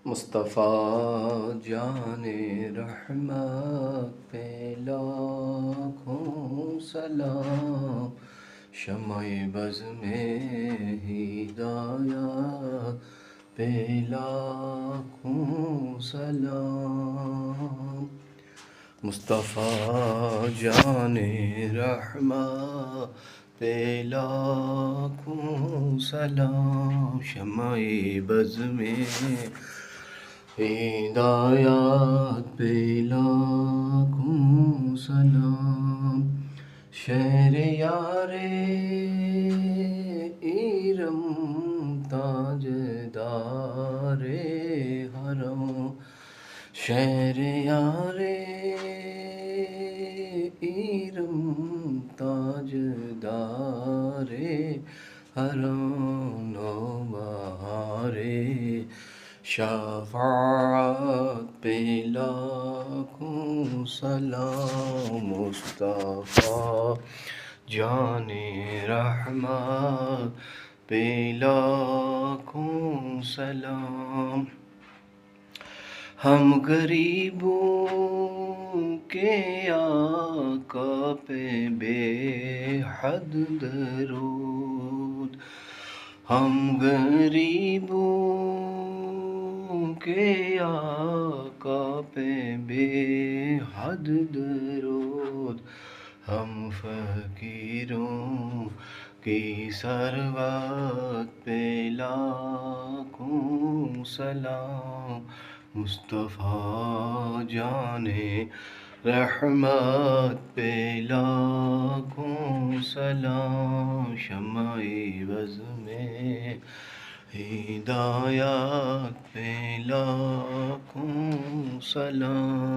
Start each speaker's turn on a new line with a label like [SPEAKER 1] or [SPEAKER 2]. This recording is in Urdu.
[SPEAKER 1] مصطفیٰ جان رحمت پہ لاکھوں سلام، شمع بز میں ہدایت پہ لاکھوں سلام۔ مصطفیٰ جان رحمت پہ لاکھوں سلام، شمع بز میں ہدایت پہ لاکھوں سلام۔ شہر یار ایرم تاجدار حرم، شہر یار ایرم تاجدار حرم، نوبہار شفاعت پہ لاکھوں سلام۔ مصطفیٰ جان رحمت پہ لاکھوں سلام۔ ہم غریبوں کے آقا پہ بے حد درود، ہم غریبوں کے آقا پہ بے حد درود، ہم فقیروں کی ثروت پہ لاکھوں سلام۔ مصطفیٰ جان رحمت پہ لاکھوں سلام، شمع بز میں ہدایت پہ لاکھوں سلام۔